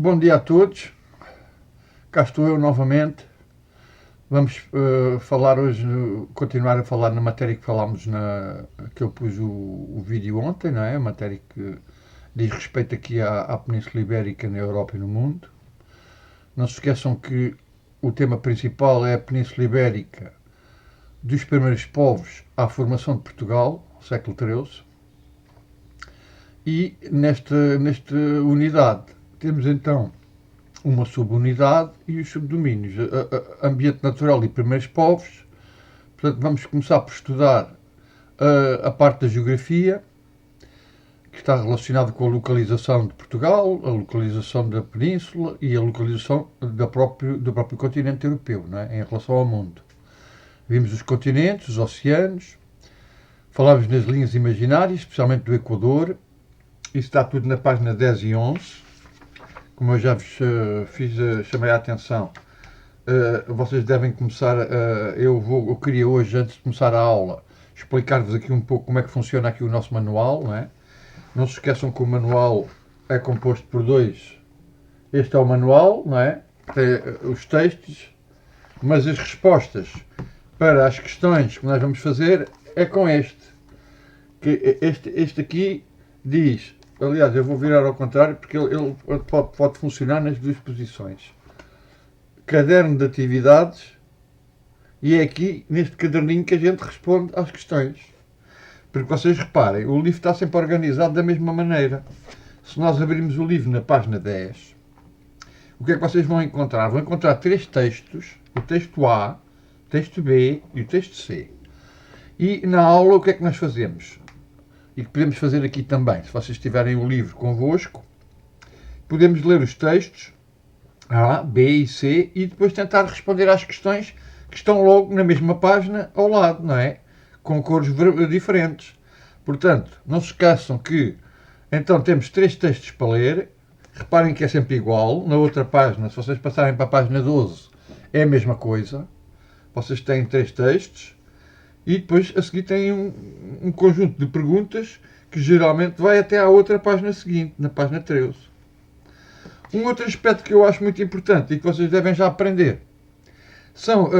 Bom dia a todos, cá estou eu novamente. Vamos falar hoje, continuar a falar na matéria que falámos, que eu pus o vídeo ontem, não é? A matéria que diz respeito aqui à Península Ibérica na Europa e no mundo. Não se esqueçam que o tema principal é a Península Ibérica, dos primeiros povos à formação de Portugal, século XIII. E nesta unidade temos então uma subunidade e os subdomínios, ambiente natural e primeiros povos. Portanto, vamos começar por estudar a parte da geografia, que está relacionada com a localização de Portugal, a localização da península e a localização do próprio continente europeu, não é? Em relação ao mundo. Vimos os continentes, os oceanos, falámos nas linhas imaginárias, especialmente do Equador. Isso está tudo na página 10 e 11. Como eu já vos chamei a atenção, vocês devem começar. Eu queria hoje, antes de começar a aula, explicar-vos aqui um pouco como é que funciona aqui o nosso manual, não é? Não se esqueçam que o manual é composto por dois. Este é o manual, não é? Tem os textos, mas as respostas para as questões que nós vamos fazer é com este. Que este aqui diz. Aliás, eu vou virar ao contrário porque ele pode funcionar nas duas posições. Caderno de atividades, e é aqui neste caderninho que a gente responde às questões. Porque vocês reparem, o livro está sempre organizado da mesma maneira. Se nós abrirmos o livro na página 10, o que é que vocês vão encontrar? Vão encontrar três textos: o texto A, o texto B e o texto C. E na aula o que é que nós fazemos? E que podemos fazer aqui também, se vocês tiverem o livro convosco, podemos ler os textos A, B e C e depois tentar responder às questões que estão logo na mesma página ao lado, não é? Com cores diferentes. Portanto, não se esqueçam que então temos três textos para ler. Reparem que é sempre igual. Na outra página, se vocês passarem para a página 12, é a mesma coisa. Vocês têm três textos. E depois a seguir tem um conjunto de perguntas que geralmente vai até à outra página seguinte, na página 13. Um outro aspecto que eu acho muito importante e que vocês devem já aprender são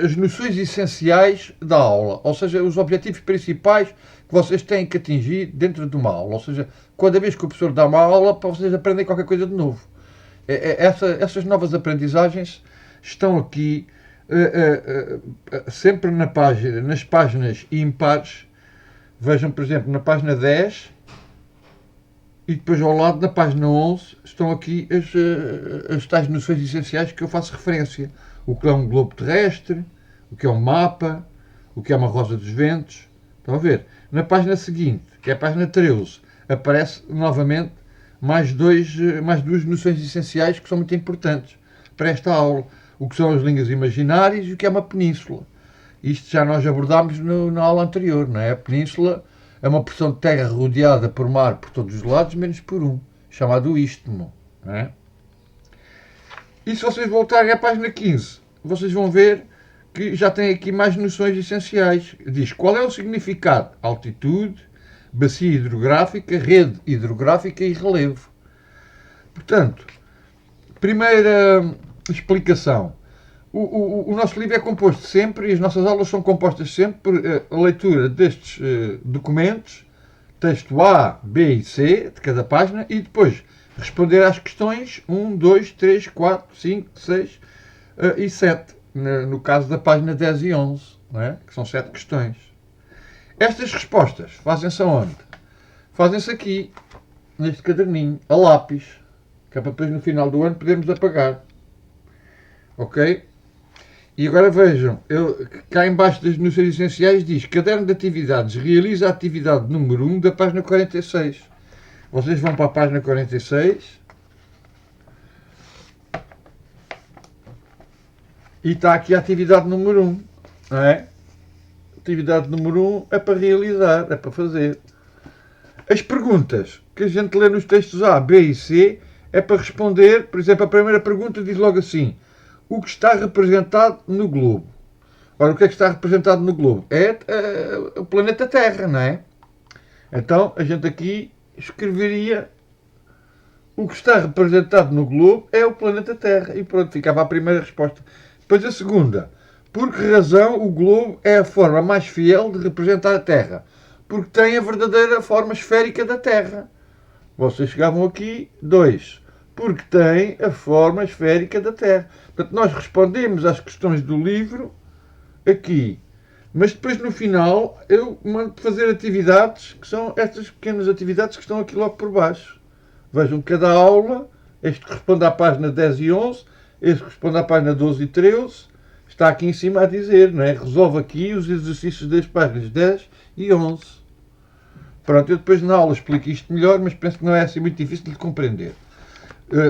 as noções essenciais da aula, ou seja, os objetivos principais que vocês têm que atingir dentro de uma aula. Ou seja, cada vez que o professor dá uma aula, para vocês aprenderem qualquer coisa de novo. Essas novas aprendizagens estão aqui sempre nas páginas impares. Vejam, por exemplo, na página 10 e depois ao lado, na página 11, estão aqui as tais noções essenciais que eu faço referência. O que é um globo terrestre, o que é um mapa, o que é uma rosa dos ventos. Estão a ver? Na página seguinte, que é a página 13, aparece novamente mais duas noções essenciais que são muito importantes para esta aula. O que são as linhas imaginárias e o que é uma península. Isto já nós abordámos na aula anterior, não é? A península é uma porção de terra rodeada por mar por todos os lados, menos por um, chamado istmo, não é? E se vocês voltarem à página 15, vocês vão ver que já tem aqui mais noções essenciais. Diz qual é o significado: altitude, bacia hidrográfica, rede hidrográfica e relevo. Portanto, primeira explicação. O nosso livro é composto sempre, e as nossas aulas são compostas sempre por a leitura destes documentos, texto A, B e C de cada página, e depois responder às questões 1, 2, 3, 4, 5, 6 e 7, no caso da página 10 e 11, não é? Que são 7 questões. Estas respostas fazem-se aonde? Fazem-se aqui, neste caderninho, a lápis, que é para depois no final do ano podermos apagar. Ok? E agora vejam, cá embaixo das noções essenciais diz: caderno de atividades, realiza a atividade número 1 da página 46. Vocês vão para a página 46 e está aqui a atividade número 1, não é? Atividade número 1 é para realizar, é para fazer. As perguntas que a gente lê nos textos A, B e C é para responder. Por exemplo, a primeira pergunta diz logo assim: o que está representado no globo? Ora, o que é que está representado no globo? É o planeta Terra, não é? Então, a gente aqui escreveria o que está representado no globo é o planeta Terra. E pronto, ficava a primeira resposta. Depois a segunda. Por que razão o globo é a forma mais fiel de representar a Terra? Porque tem a verdadeira forma esférica da Terra. Vocês chegavam aqui, 2. Porque tem a forma esférica da Terra. Portanto, nós respondemos às questões do livro aqui. Mas depois, no final, eu mando fazer atividades, que são estas pequenas atividades que estão aqui logo por baixo. Vejam cada aula, este responde à página 10 e 11, este responde à página 12 e 13, está aqui em cima a dizer, não é? Resolve aqui os exercícios das páginas 10 e 11. Pronto, eu depois na aula explico isto melhor, mas penso que não é assim muito difícil de compreender.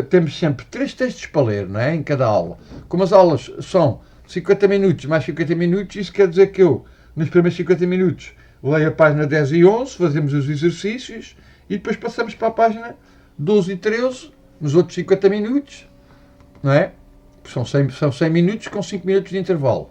Temos sempre 3 textos para ler, não é? Em cada aula. Como as aulas são 50 minutos mais 50 minutos, isso quer dizer que eu, nos primeiros 50 minutos, leio a página 10 e 11, fazemos os exercícios e depois passamos para a página 12 e 13, nos outros 50 minutos, não é? São 100 minutos com 5 minutos de intervalo.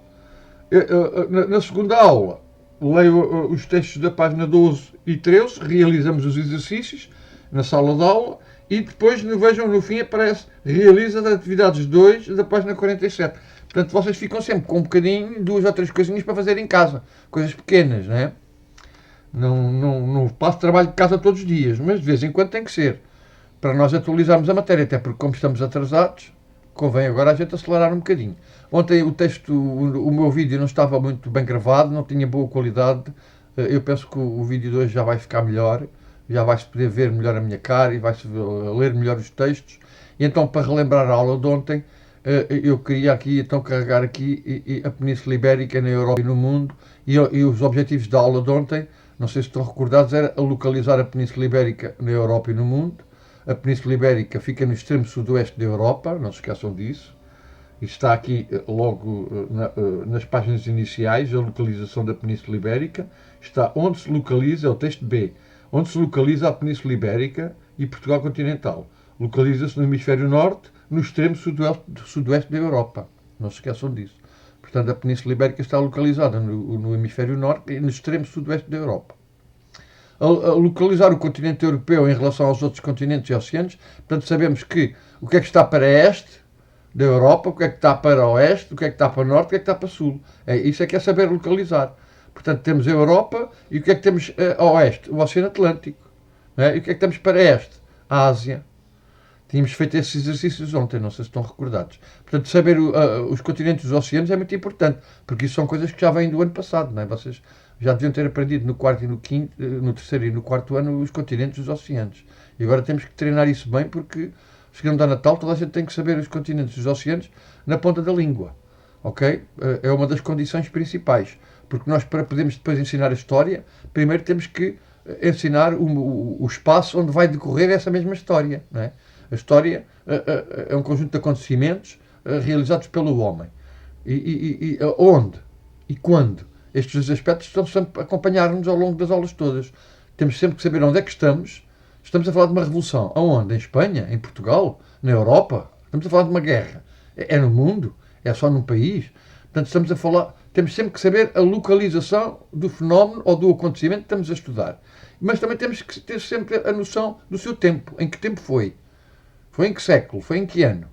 Na segunda aula, leio os textos da página 12 e 13, realizamos os exercícios na sala de aula e depois, vejam, no fim aparece realiza as atividades 2 da página 47. Portanto, vocês ficam sempre com um bocadinho, 2 ou 3 coisinhas para fazer em casa. Coisas pequenas, não é? Não passo trabalho de casa todos os dias, mas de vez em quando tem que ser. Para nós atualizarmos a matéria, até porque como estamos atrasados, convém agora a gente acelerar um bocadinho. Ontem o texto, o meu vídeo não estava muito bem gravado, não tinha boa qualidade. Eu penso que o vídeo de hoje já vai ficar melhor, já vai-se poder ver melhor a minha cara e vai-se ler melhor os textos. E então, para relembrar a aula de ontem, eu queria aqui então carregar aqui a Península Ibérica na Europa e no mundo, e os objetivos da aula de ontem, não sei se estão recordados, era localizar a Península Ibérica na Europa e no mundo. A Península Ibérica fica no extremo sudoeste da Europa, não se esqueçam disso. Isso está aqui logo nas páginas iniciais, a localização da Península Ibérica. Está onde se localiza, é o texto B, onde se localiza a Península Ibérica e Portugal continental. Localiza-se no hemisfério norte, no extremo sudoeste da Europa. Não se esqueçam disso. Portanto, a Península Ibérica está localizada no hemisfério norte e no extremo sudoeste da Europa. A localizar o continente europeu em relação aos outros continentes e oceanos, portanto, sabemos que o que é que está para este da Europa, o que é que está para oeste, o que é que está para norte, o que é que está para sul. Isso é que é saber localizar. Portanto, temos a Europa e o que é que temos a oeste? O Oceano Atlântico. Não é? E o que é que temos para este? A Ásia. Tínhamos feito esses exercícios ontem, não sei se estão recordados. Portanto, saber os continentes e os oceanos é muito importante, porque isso são coisas que já vêm do ano passado, não é? Vocês já deviam ter aprendido no quarto e no quinto, no terceiro e no quarto ano os continentes e os oceanos. E agora temos que treinar isso bem, porque chegando a Natal toda a gente tem que saber os continentes e os oceanos na ponta da língua. Ok? É uma das condições principais. Porque nós, para podermos depois ensinar a história, primeiro temos que ensinar o espaço onde vai decorrer essa mesma história, não é? A história é um conjunto de acontecimentos realizados pelo homem. E onde? E quando? Estes aspectos estão sempre a acompanhar-nos ao longo das aulas todas. Temos sempre que saber onde é que estamos. Estamos a falar de uma revolução. Aonde? Em Espanha? Em Portugal? Na Europa? Estamos a falar de uma guerra. É no mundo? É só num país? Portanto, estamos a falar... Temos sempre que saber a localização do fenómeno ou do acontecimento que estamos a estudar. Mas também temos que ter sempre a noção do seu tempo. Em que tempo foi? Foi em que século? Foi em que ano?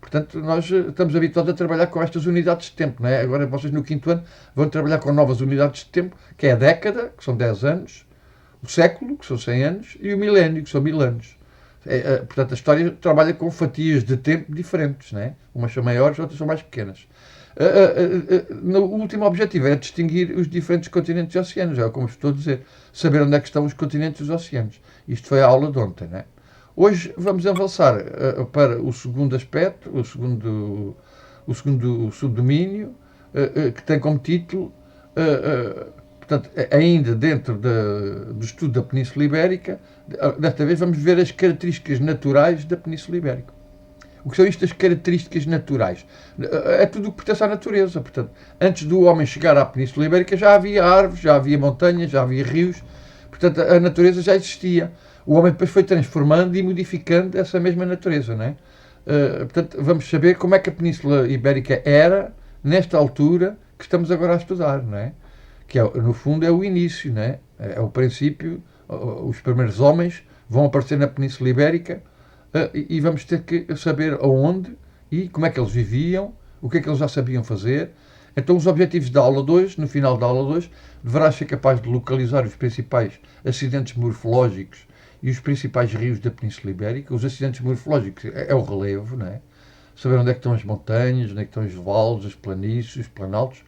Portanto, nós estamos habituados a trabalhar com estas unidades de tempo, não é? Agora vocês no quinto ano vão trabalhar com novas unidades de tempo, que é a década, que são 10 anos, o século, que são 100 anos, e o milénio, que são 1000 anos. Portanto, a história trabalha com fatias de tempo diferentes, não é? Umas são maiores, outras são mais pequenas. O último objetivo é distinguir os diferentes continentes e oceanos, é como estou a dizer, saber onde é que estão os continentes e os oceanos. Isto foi a aula de ontem, não é? Hoje vamos avançar para o segundo aspecto, o segundo subdomínio, que tem como título, portanto, ainda dentro do estudo da Península Ibérica, desta vez vamos ver as características naturais da Península Ibérica. O que são estas características naturais? É tudo o que pertence à natureza. Portanto, antes do homem chegar à Península Ibérica já havia árvores, já havia montanhas, já havia rios. Portanto, a natureza já existia. O homem depois foi transformando e modificando essa mesma natureza, não é? Portanto, vamos saber como é que a Península Ibérica era nesta altura que estamos agora a estudar, não é? Que no fundo é o início, não é? É o princípio. Os primeiros homens vão aparecer na Península Ibérica e vamos ter que saber aonde e como é que eles viviam, o que é que eles já sabiam fazer. Então, os objetivos da aula 2, no final da aula 2, deverás ser capaz de localizar os principais acidentes morfológicos e os principais rios da Península Ibérica. Os acidentes morfológicos é o relevo, não é? Saber onde é que estão as montanhas, onde é que estão os vales, as planícies, os planaltos,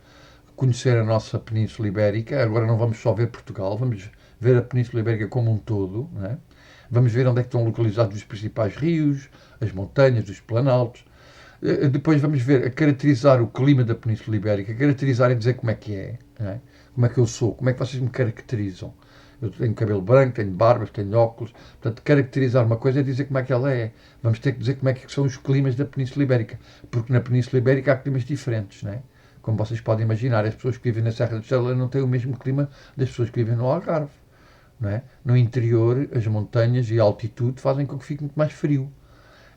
conhecer a nossa Península Ibérica. Agora não vamos só ver Portugal, vamos ver a Península Ibérica como um todo, não é? Vamos ver onde é que estão localizados os principais rios, as montanhas, os planaltos. Depois vamos ver, caracterizar o clima da Península Ibérica, caracterizar e dizer como é que é, não é? Como é que eu sou, como é que vocês me caracterizam. Eu tenho cabelo branco, tenho barbas, tenho óculos. Portanto, caracterizar uma coisa é dizer como é que ela é. Vamos ter que dizer como é que são os climas da Península Ibérica. Porque na Península Ibérica há climas diferentes, não é? Como vocês podem imaginar, as pessoas que vivem na Serra da Estrela não têm o mesmo clima das pessoas que vivem no Algarve. Não é? No interior, as montanhas e a altitude fazem com que fique muito mais frio.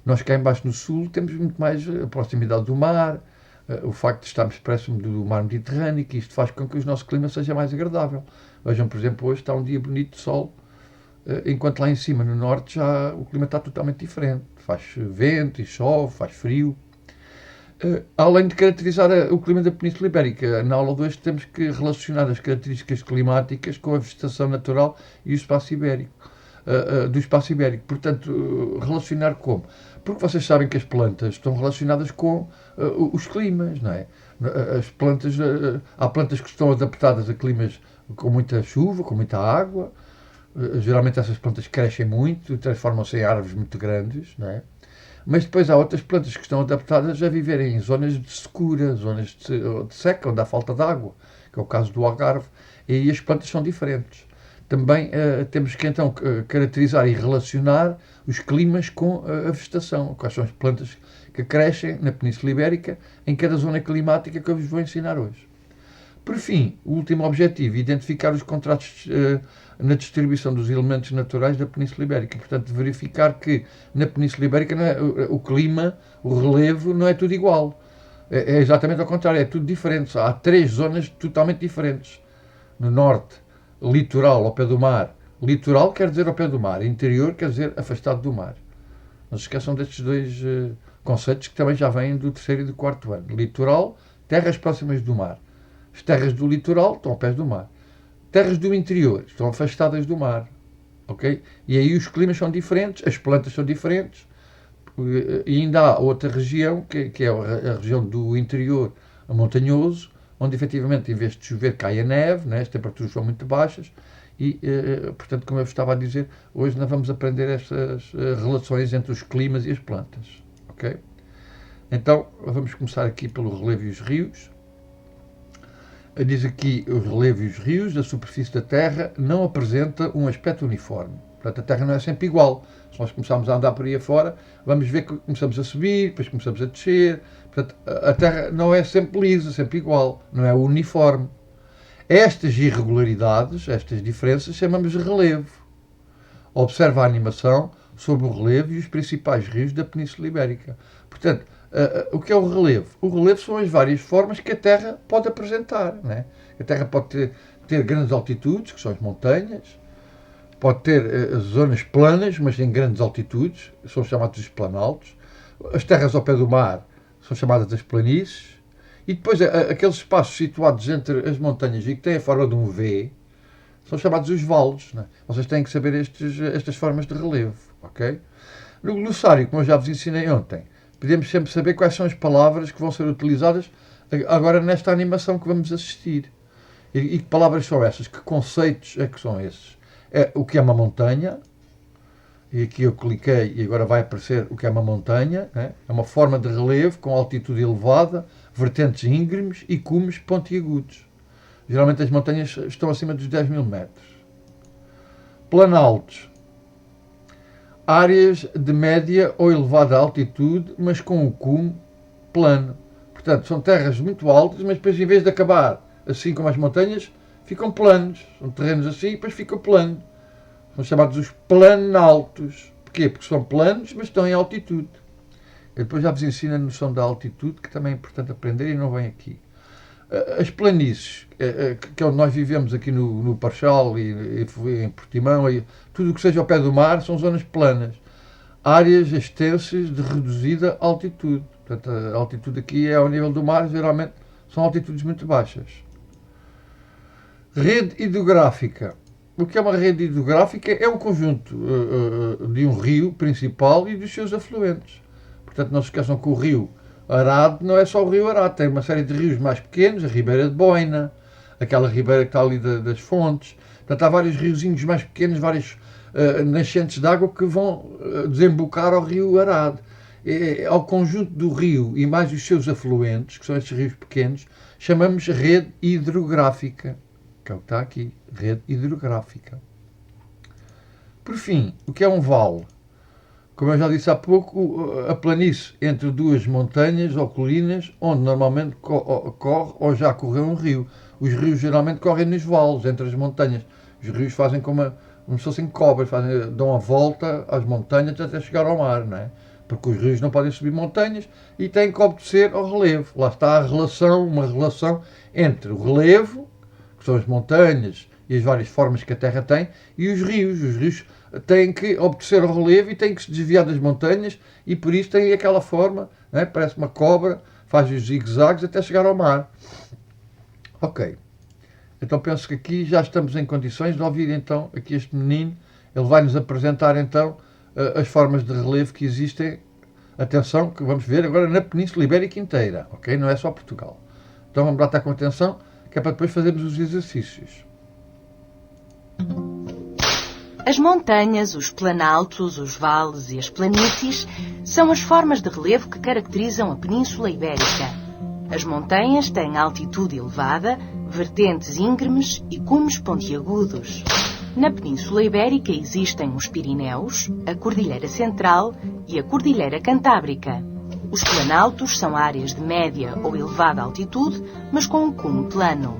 Nós cá embaixo no sul temos muito mais a proximidade do mar, o facto de estarmos próximo do mar Mediterrâneo, que isto faz com que o nosso clima seja mais agradável. Vejam, por exemplo, hoje está um dia bonito de sol, enquanto lá em cima, no norte, já o clima está totalmente diferente. Faz vento e chove, faz frio. Além de caracterizar o clima da Península Ibérica, na aula 2 temos que relacionar as características climáticas com a vegetação natural e o espaço ibérico, do espaço ibérico. Portanto, relacionar como? Porque vocês sabem que as plantas estão relacionadas com os climas, não é? As plantas, há plantas que estão adaptadas a climas com muita chuva, com muita água. Geralmente essas plantas crescem muito, transformam-se em árvores muito grandes, não é? Mas depois há outras plantas que estão adaptadas a viverem em zonas de secura, zonas de seca, onde há falta de água, que é o caso do Algarve, e aí as plantas são diferentes. Também temos que então caracterizar e relacionar os climas com a vegetação, quais são as plantas que crescem na Península Ibérica, em cada zona climática que eu vos vou ensinar hoje. Por fim, o último objetivo, identificar os contrastes na distribuição dos elementos naturais da Península Ibérica. Portanto, verificar que na Península Ibérica não é, o clima, o relevo, não é tudo igual. É exatamente ao contrário, é tudo diferente. Há 3 zonas totalmente diferentes. No norte, litoral, ao pé do mar. Litoral quer dizer ao pé do mar, interior quer dizer afastado do mar. Não se esqueçam destes 2 conceitos que também já vêm do 3º e do 4º ano. Litoral, terras próximas do mar. As terras do litoral estão ao pé do mar. Terras do interior estão afastadas do mar. Ok? E aí os climas são diferentes, as plantas são diferentes. E ainda há outra região, que é a região do interior montanhoso, onde efetivamente, em vez de chover, cai a neve, né? As temperaturas são muito baixas. E, portanto, como eu estava a dizer, hoje nós vamos aprender estas relações entre os climas e as plantas. Ok? Então, vamos começar aqui pelo relevo e os rios. Diz aqui os relevos e os rios da superfície da Terra não apresenta um aspecto uniforme. Portanto, a Terra não é sempre igual. Se nós começarmos a andar por aí afora, vamos ver que começamos a subir, depois começamos a descer. Portanto, a Terra não é sempre lisa, sempre igual, não é uniforme. Estas irregularidades, estas diferenças, chamamos de relevo. Observa a animação sobre o relevo e os principais rios da Península Ibérica. Portanto, o que é o relevo? O relevo são as várias formas que a Terra pode apresentar. Né? A Terra pode ter grandes altitudes, que são as montanhas, pode ter zonas planas, mas em grandes altitudes, são chamados os planaltos. As terras ao pé do mar são chamadas as planícies. E depois aqueles espaços situados entre as montanhas e que têm a forma de um V, são chamados os vales. Né? Vocês têm que saber estas formas de relevo. Okay? No glossário, como eu já vos ensinei ontem, podemos sempre saber quais são as palavras que vão ser utilizadas agora nesta animação que vamos assistir. E que palavras são essas? Que conceitos é que são esses? É o que é uma montanha, e aqui eu cliquei e agora vai aparecer o que é uma montanha, né? É uma forma de relevo com altitude elevada, vertentes íngremes e cumes pontiagudos. Geralmente as montanhas estão acima dos 10.000 metros. Planaltos. Áreas de média ou elevada altitude, mas com o cume plano. Portanto, são terras muito altas, mas depois, em vez de acabar assim como as montanhas, ficam planos. São terrenos assim e depois ficam planos. São chamados os planaltos. Porquê? Porque são planos, mas estão em altitude. Eu depois já vos ensino a noção da altitude, que também é importante aprender e não vem aqui. As planícies, que é onde nós vivemos aqui no Parchal e em Portimão, tudo o que seja ao pé do mar, são zonas planas. áreas extensas de reduzida altitude. Portanto, a altitude aqui é ao nível do mar, geralmente são altitudes muito baixas. Rede hidrográfica. O que é uma rede hidrográfica? É um conjunto de um rio principal e dos seus afluentes. Portanto, não se esqueçam que o rio Arado não é só o rio Arado, tem uma série de rios mais pequenos, a Ribeira de Boina, aquela ribeira que está ali das fontes. Portanto, há vários riozinhos mais pequenos, várias nascentes de água que vão desembocar ao rio Arado. Ao conjunto do rio e mais os seus afluentes, que são estes rios pequenos, chamamos rede hidrográfica, que é o que está aqui, rede hidrográfica. Por fim, o que é um vale? Como eu já disse há pouco, a planície entre duas montanhas ou colinas, onde normalmente corre ou já correu um rio. Os rios geralmente correm nos vales, entre as montanhas. Os rios fazem como se fossem cobras, dão a volta às montanhas até chegar ao mar, não é? Porque os rios não podem subir montanhas e têm que obedecer ao relevo. Lá está uma relação entre o relevo, que são as montanhas e as várias formas que a Terra tem, e os rios. Os rios têm que obedecer ao relevo e têm que se desviar das montanhas e por isso têm aquela forma, né? Parece uma cobra, faz os zigue-zagues até chegar ao mar. Ok. Então penso que aqui já estamos em condições de ouvir então aqui este menino. Ele vai nos apresentar então as formas de relevo que existem. Atenção, que vamos ver agora na Península Ibérica inteira, ok? Não é só Portugal. Então vamos lá estar com atenção, que é para depois fazermos os exercícios. As montanhas, os planaltos, os vales e as planícies são as formas de relevo que caracterizam a Península Ibérica. As montanhas têm altitude elevada, vertentes íngremes e cumes pontiagudos. Na Península Ibérica existem os Pirineus, a Cordilheira Central e a Cordilheira Cantábrica. Os planaltos são áreas de média ou elevada altitude, mas com um cume plano.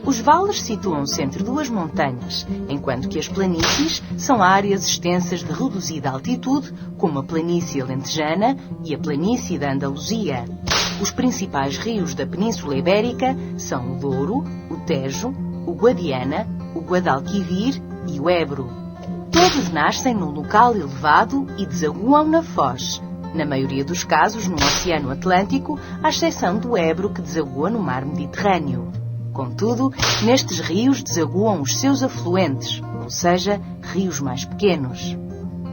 Os vales situam-se entre duas montanhas, enquanto que as planícies são áreas extensas de reduzida altitude, como a planície alentejana e a planície da Andaluzia. Os principais rios da Península Ibérica são o Douro, o Tejo, o Guadiana, o Guadalquivir e o Ebro. Todos nascem num local elevado e desaguam na Foz, na maioria dos casos no Oceano Atlântico, à exceção do Ebro, que desagua no Mar Mediterrâneo. Contudo, nestes rios desaguam os seus afluentes, ou seja, rios mais pequenos.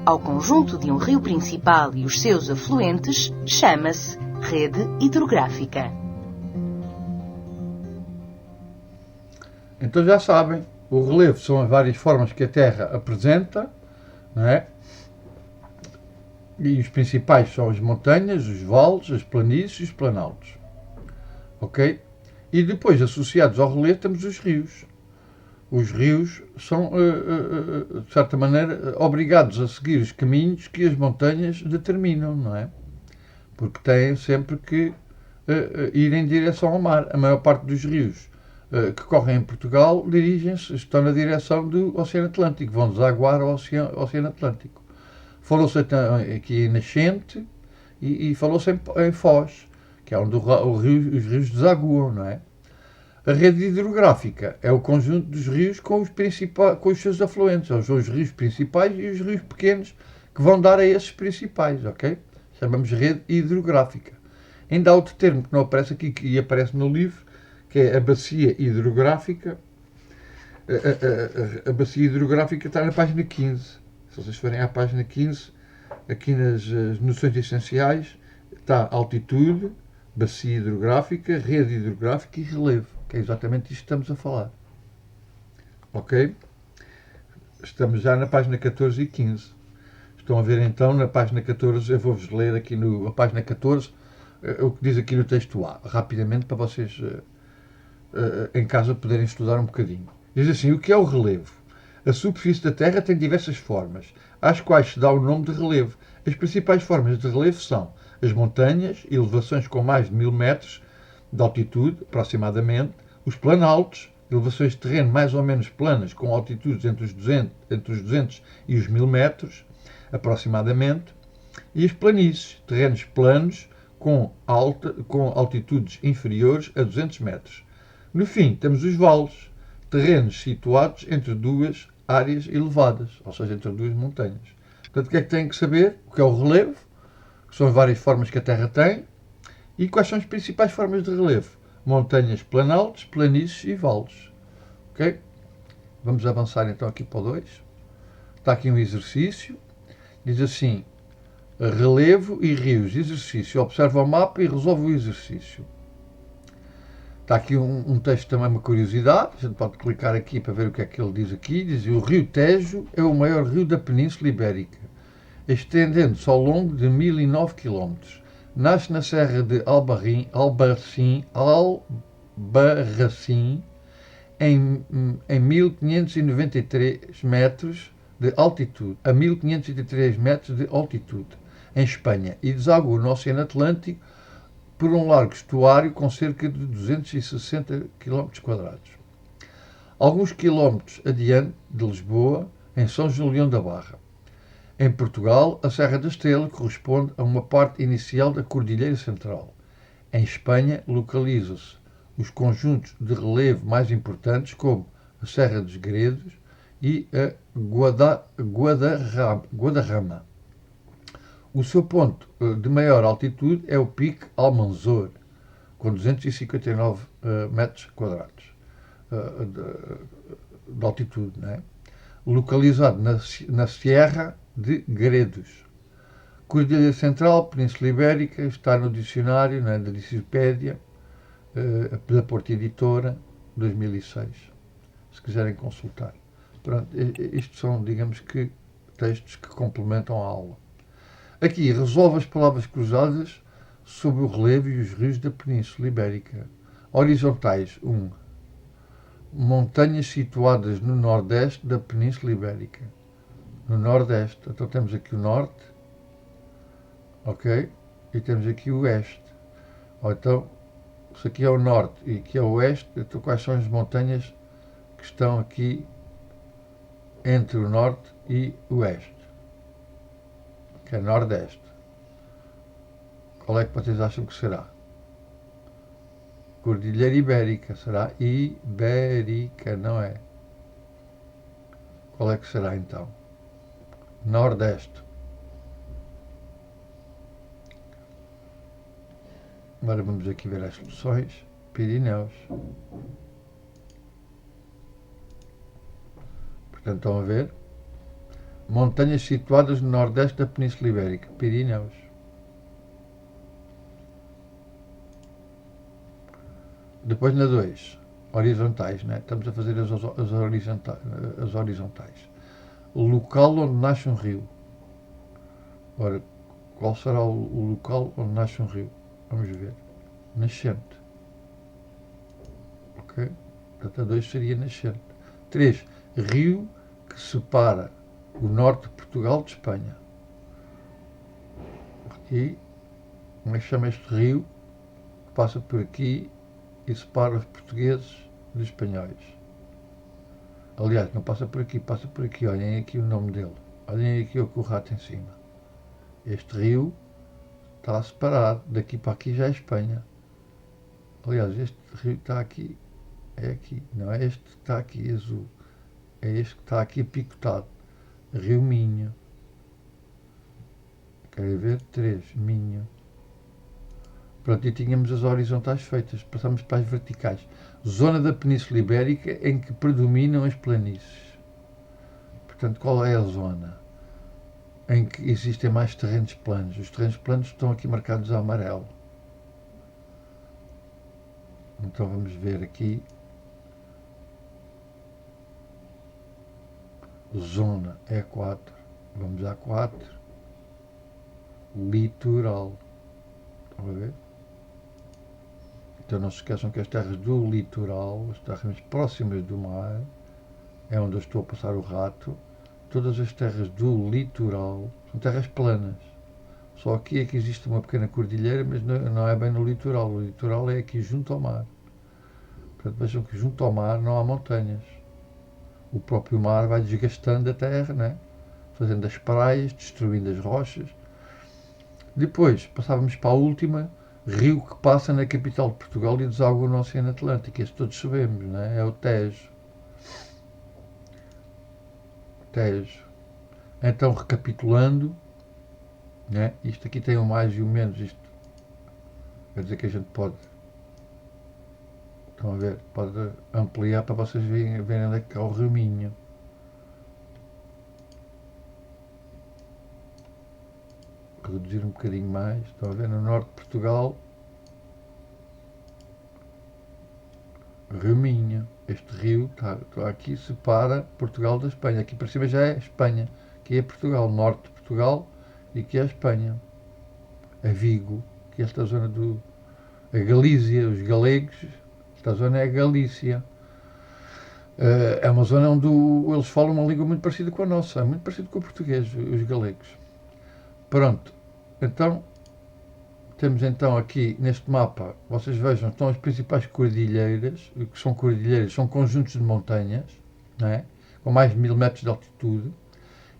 Ao conjunto de um rio principal e os seus afluentes chama-se rede hidrográfica. Então já sabem, o relevo são as várias formas que a Terra apresenta, não é? E os principais são as montanhas, os vales, as planícies e os planaltos. Ok? E depois, associados ao relevo, temos os rios. Os rios são, de certa maneira, obrigados a seguir os caminhos que as montanhas determinam, não é? Porque têm sempre que ir em direção ao mar. A maior parte dos rios que correm em Portugal estão na direção do Oceano Atlântico, vão desaguar ao Oceano Atlântico. Falou-se aqui em Nascente e falou-se em Foz, que é onde os rios desaguam, não é? A rede hidrográfica é o conjunto dos rios com os seus afluentes, são os rios principais e os rios pequenos que vão dar a esses principais, ok? Chamamos rede hidrográfica. Ainda há outro termo que não aparece aqui, que aparece no livro, que é a bacia hidrográfica. A bacia hidrográfica está na página 15. Se vocês forem à página 15, aqui nas noções essenciais, está altitude, bacia hidrográfica, rede hidrográfica e relevo, que é exatamente isto que estamos a falar. Ok? Estamos já na página 14 e 15. Estão a ver então na página 14, eu vou-vos ler aqui na página 14 o que diz aqui no texto A, rapidamente, para vocês em casa poderem estudar um bocadinho. Diz assim: o que é o relevo? A superfície da Terra tem diversas formas, às quais se dá o nome de relevo. As principais formas de relevo são as montanhas, elevações com mais de 1000 metros de altitude, aproximadamente, os planaltos, elevações de terreno mais ou menos planas, com altitudes entre os 200 e os 1000 metros, aproximadamente, e as planícies, terrenos planos com altitudes inferiores a 200 metros. No fim, temos os vales, terrenos situados entre duas áreas elevadas, ou seja, entre duas montanhas. Portanto, o que é que têm que saber? O que é o relevo, que são as várias formas que a Terra tem, e quais são as principais formas de relevo? Montanhas, planaltos, planícies e vales. Ok? Vamos avançar então aqui para o 2. Está aqui um exercício. Diz assim, relevo e rios. Exercício. Observa o mapa e resolve o exercício. Está aqui um texto também, uma curiosidade. A gente pode clicar aqui para ver o que é que ele diz aqui. Diz o Rio Tejo é o maior rio da Península Ibérica, estendendo-se ao longo de 1009 km. Nasce na Serra de Albarracim em 1593 metros de altitude, a 1583 metros de altitude, em Espanha, e deságua no Oceano Atlântico por um largo estuário com cerca de 260 km². Alguns quilómetros adiante de Lisboa, em São Julião da Barra. Em Portugal, a Serra da Estrela corresponde a uma parte inicial da Cordilheira Central. Em Espanha, localizam-se os conjuntos de relevo mais importantes, como a Serra dos Gredos e a Guadarrama. O seu ponto de maior altitude é o Pico Almanzor, com 259 metros quadrados de altitude, né? Localizado na Sierra de Gredos. Cordilheira Central, Península Ibérica, está no dicionário, né, da Wikipédia, da Porta Editora, 2006, se quiserem consultar. Pronto, isto são, digamos que, textos que complementam a aula. Aqui resolve as palavras cruzadas sobre o relevo e os rios da Península Ibérica. Horizontais 1. Montanhas situadas no nordeste da Península Ibérica. No nordeste. Então temos aqui o norte, ok? E temos aqui o oeste. Ou então, se aqui é o norte e aqui é o oeste, então quais são as montanhas que estão aqui entre o norte e o oeste? Que é nordeste. Qual é que vocês acham que será? Cordilheira Ibérica. Será Ibérica, não é? Qual é que será então? Nordeste. Agora vamos aqui ver as soluções. Pirineus. Portanto, estão a ver? Montanhas situadas no nordeste da Península Ibérica. Pirineus. Depois na 2. Horizontais, né? Estamos a fazer as horizontais. O local onde nasce um rio. Ora, qual será o local onde nasce um rio? Vamos ver. Nascente. Ok? Portanto, a 2 seria nascente. 3. Rio que separa o norte de Portugal de Espanha. E como é que chama este rio? Que passa por aqui e separa os portugueses dos espanhóis. Aliás, não passa por aqui, passa por aqui. Olhem aqui o nome dele. Olhem aqui o rato em cima. Este rio está separado. Daqui para aqui já é Espanha. Aliás, este rio está aqui. É aqui. Não é este que está aqui azul. É este que está aqui picotado. Rio Minho. Querem ver? 3. Minho. Pronto, e tínhamos as horizontais feitas. Passamos para as verticais. Zona da Península Ibérica em que predominam as planícies. Portanto, qual é a zona em que existem mais terrenos planos? Os terrenos planos estão aqui marcados a amarelo. Então vamos ver aqui. Zona é 4. Vamos a 4. Litoral. Estão a ver? Então não se esqueçam que as terras do litoral, as terras próximas do mar, é onde eu estou a passar o rato. Todas as terras do litoral são terras planas. Só aqui é que existe uma pequena cordilheira, mas não é bem no litoral. O litoral é aqui junto ao mar. Portanto, vejam que junto ao mar não há montanhas. O próprio mar vai desgastando a terra, né? Fazendo as praias, destruindo as rochas. Depois passávamos para a última, rio que passa na capital de Portugal e deságua no Oceano Atlântico. Esse todos sabemos, né? É o Tejo. Tejo. Então, recapitulando, né? Isto aqui tem o mais e o menos, isto quer dizer que a gente pode, estão a ver, pode ampliar para vocês verem onde é que é o Rio Minho. Reduzir um bocadinho mais, estão a ver, no norte de Portugal, Rio Minho. Este rio está aqui, separa Portugal da Espanha. Aqui para cima já é Espanha, aqui é Portugal, norte de Portugal, e aqui é a Espanha. A Vigo, que esta zona do... A Galícia, os galegos, esta zona é a Galícia. É uma zona onde eles falam uma língua muito parecida com a nossa, muito parecida com o português, os galegos. Pronto, então, temos então aqui neste mapa, vocês vejam, estão as principais cordilheiras, o que são cordilheiras, são conjuntos de montanhas, não é? Com mais de 1000 metros de altitude.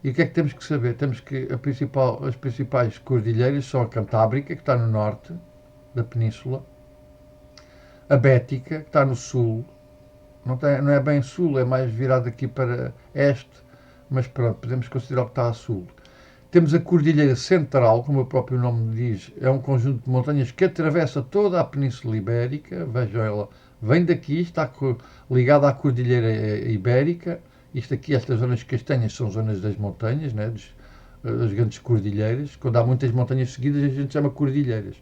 E o que é que temos que saber? Temos que as principais cordilheiras são a Cantábrica, que está no norte da península, a Bética, que está no sul, não é bem sul, é mais virado aqui para este, mas pronto, podemos considerar que está a sul. Temos a Cordilheira Central, como o próprio nome diz, é um conjunto de montanhas que atravessa toda a Península Ibérica. Vejam, ela vem daqui, está ligada à Cordilheira Ibérica. Isto aqui, estas zonas castanhas, são zonas das montanhas, né, das grandes cordilheiras. Quando há muitas montanhas seguidas, a gente chama cordilheiras,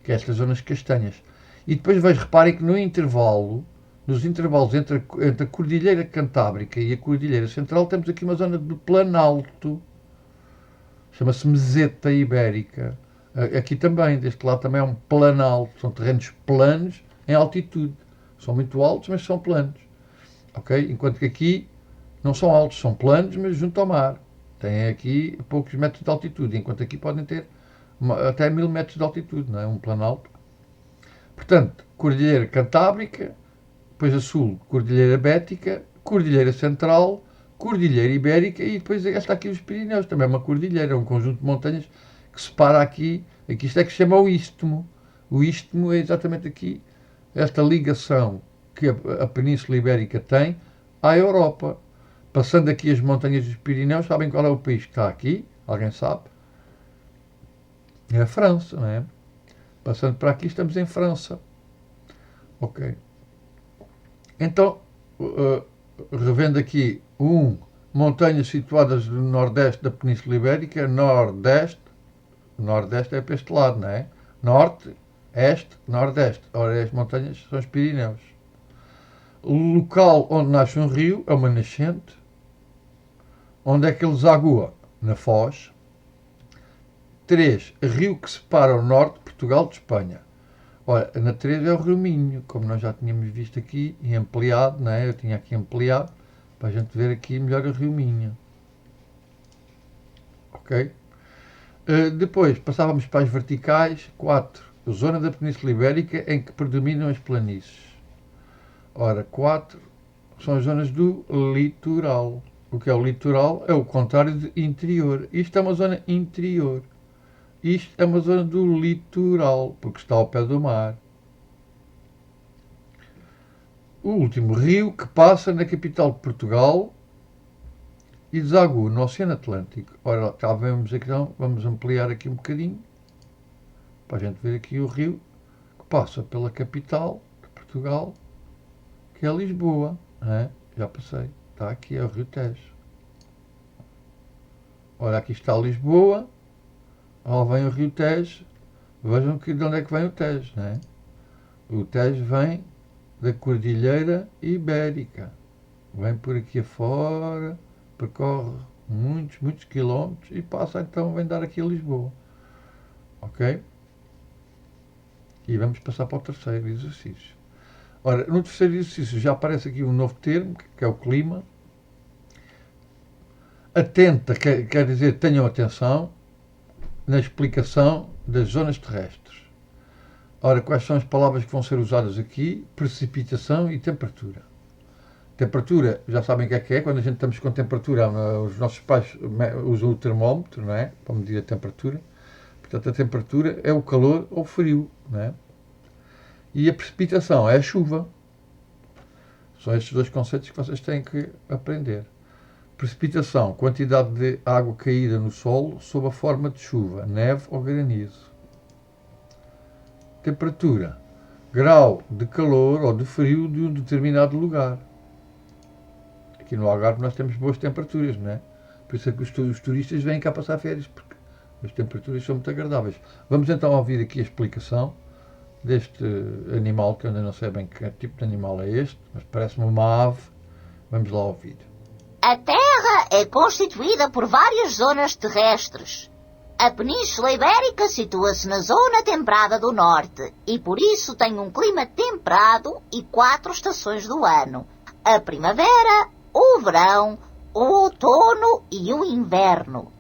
que é estas zonas castanhas. E depois reparem que nos intervalos entre a Cordilheira Cantábrica e a Cordilheira Central, temos aqui uma zona de planalto. Chama-se Meseta Ibérica. Aqui também, deste lado também é um planalto. São terrenos planos em altitude. São muito altos, mas são planos. Ok? Enquanto que aqui não são altos, são planos, mas junto ao mar. Têm aqui poucos metros de altitude, enquanto aqui podem ter até 1000 metros de altitude, não é? Um planalto. Portanto, Cordilheira Cantábrica, depois a sul, Cordilheira Bética, Cordilheira Central, Cordilheira Ibérica e depois está aqui os Pirineus, também é uma cordilheira, é um conjunto de montanhas que separa aqui isto é que se chama o Istmo. O Istmo é exatamente aqui, esta ligação que a Península Ibérica tem à Europa. Passando aqui as montanhas dos Pirineus, sabem qual é o país que está aqui? Alguém sabe? É a França, não é? Passando para aqui estamos em França. Ok. Então, revendo aqui montanhas situadas no nordeste da Península Ibérica, nordeste é para este lado, não é? Norte, este, nordeste. Ora, as montanhas são os Pirineus. O local onde nasce um rio é uma nascente. Onde é que ele desagua? Na Foz. 3. Rio que separa o norte de Portugal de Espanha. Ora, na 3 é o Rio Minho, como nós já tínhamos visto aqui e ampliado, não é? Eu tinha aqui ampliado para a gente ver aqui melhor o Rio Minho. Ok? Depois passávamos para as verticais. 4. Zona da Península Ibérica em que predominam as planícies. Ora, 4 são as zonas do litoral. O que é o litoral? É o contrário de interior. Isto é uma zona interior. Isto é uma zona do litoral, porque está ao pé do mar. O último rio que passa na capital de Portugal e desagua no Oceano Atlântico. Ora, cá vemos aqui, então, vamos ampliar aqui um bocadinho, para a gente ver aqui o rio que passa pela capital de Portugal, que é Lisboa. É? Já passei. Está aqui, é o Rio Tejo. Ora, aqui está Lisboa. Lá vem o Rio Tejo. Vejam que de onde é que vem o Tejo, não é? O Tejo vem da Cordilheira Ibérica. Vem por aqui afora, percorre muitos quilómetros e passa, então, vem dar aqui a Lisboa. Ok? E vamos passar para o terceiro exercício. Ora, no terceiro exercício já aparece aqui um novo termo, que é o clima. Atenta, quer dizer, tenham atenção na explicação das zonas terrestres. Ora, quais são as palavras que vão ser usadas aqui? Precipitação e temperatura. Temperatura, já sabem o que é, quando a gente estamos com temperatura, os nossos pais usam o termómetro, não é? Para medir a temperatura. Portanto, a temperatura é o calor ou o frio, não é? E a precipitação é a chuva. São estes dois conceitos que vocês têm que aprender. Precipitação, quantidade de água caída no solo sob a forma de chuva, neve ou granizo. Temperatura, grau de calor ou de frio de um determinado lugar. Aqui no Algarve nós temos boas temperaturas, não é? Por isso é que os turistas vêm cá passar férias, porque as temperaturas são muito agradáveis. Vamos então ouvir aqui a explicação deste animal, que eu ainda não sei bem que tipo de animal é este, mas parece-me uma ave. Vamos lá ouvir. A Terra é constituída por várias zonas terrestres. A Península Ibérica situa-se na zona temperada do norte e por isso tem um clima temperado e 4 estações do ano. A primavera, o verão, o outono e o inverno.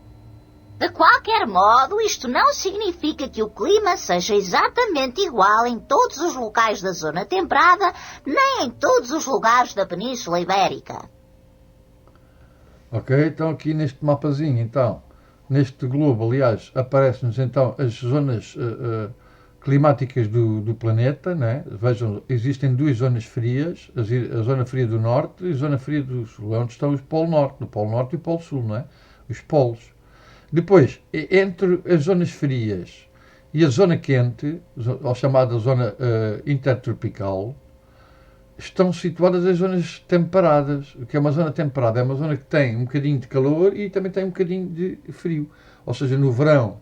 De qualquer modo, isto não significa que o clima seja exatamente igual em todos os locais da zona temperada, nem em todos os lugares da Península Ibérica. Ok, então aqui neste mapazinho, então, neste globo, aliás, aparecem-nos então as zonas climáticas do planeta, né? Vejam, existem duas zonas frias, a zona fria do norte e a zona fria do sul, onde estão os Polo Norte, o Polo Norte e o Polo Sul, não é? Os polos. Depois, entre as zonas frias e a zona quente, ou chamada zona intertropical, estão situadas as zonas temperadas. O que é uma zona temperada? É uma zona que tem um bocadinho de calor e também tem um bocadinho de frio. Ou seja, no verão,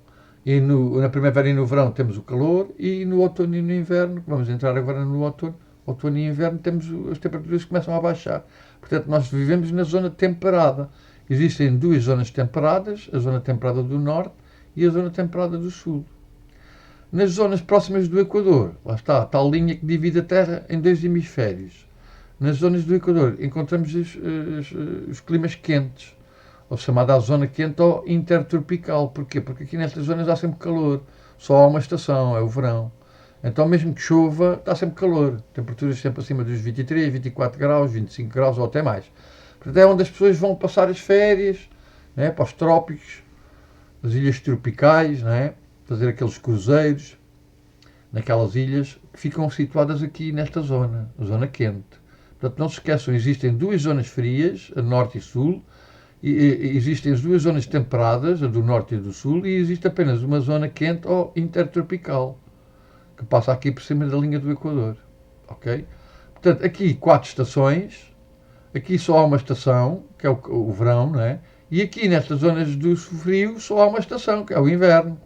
na primavera e no verão temos o calor, e no outono e no inverno, vamos entrar agora no outono e inverno, temos as temperaturas que começam a baixar. Portanto, nós vivemos na zona temperada. Existem duas zonas temperadas, a zona temperada do norte e a zona temperada do sul. Nas zonas próximas do Equador, lá está, a tal linha que divide a Terra em dois hemisférios. Nas zonas do Equador encontramos os climas quentes, ou chamada a zona quente ou intertropical. Porquê? Porque aqui nestas zonas há sempre calor, só há uma estação, é o verão. Então mesmo que chova, está sempre calor, temperaturas sempre acima dos 23, 24 graus, 25 graus ou até mais. Portanto, é onde as pessoas vão passar as férias, né, para os trópicos, as ilhas tropicais, né, fazer aqueles cruzeiros naquelas ilhas que ficam situadas aqui nesta zona, a zona quente. Portanto, não se esqueçam, existem duas zonas frias, a norte e sul, e existem as duas zonas temperadas, a do norte e do sul, e existe apenas uma zona quente ou intertropical, que passa aqui por cima da linha do Equador. Ok? Portanto, aqui 4 estações, aqui só há uma estação, que é o verão, não é? E aqui nestas zonas do frio só há uma estação, que é o inverno.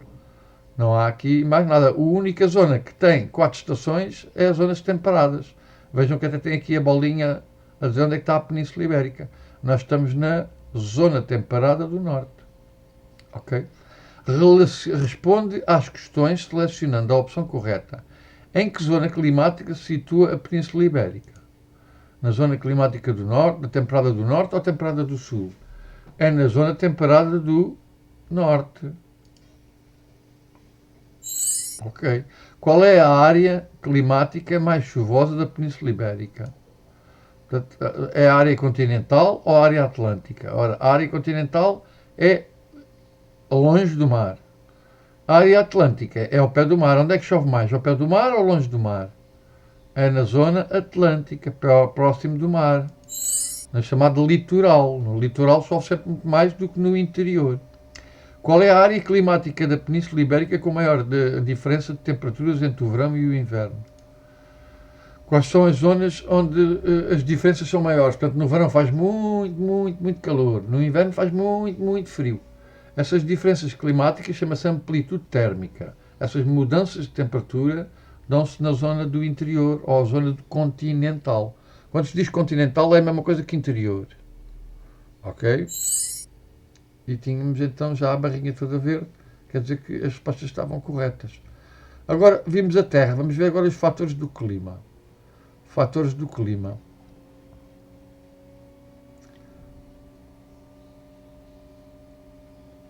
Não há aqui mais nada. A única zona que tem 4 estações é as zonas temperadas. Vejam que até tem aqui a bolinha a dizer onde é que está a Península Ibérica. Nós estamos na zona temperada do norte. Ok? Responde às questões selecionando a opção correta. Em que zona climática se situa a Península Ibérica? Na zona climática do norte, na temperada do norte ou temperada do sul? É na zona temperada do norte. Ok. Qual é a área climática mais chuvosa da Península Ibérica? Portanto, é a área continental ou a área atlântica? Ora, a área continental é longe do mar. A área atlântica é ao pé do mar. Onde é que chove mais? Ao pé do mar ou longe do mar? É na zona atlântica, próximo do mar. Na chamada litoral. No litoral chove sempre muito mais do que no interior. Qual é a área climática da Península Ibérica com maior diferença de temperaturas entre o verão e o inverno? Quais são as zonas onde as diferenças são maiores? Portanto, no verão faz muito calor. No inverno faz muito frio. Essas diferenças climáticas chamam-se amplitude térmica. Essas mudanças de temperatura dão-se na zona do interior ou zona continental. Quando se diz continental é a mesma coisa que interior. Ok? E tínhamos então já a barrinha toda verde, quer dizer que as respostas estavam corretas. Agora vimos a Terra, vamos ver agora os fatores do clima. Fatores do clima.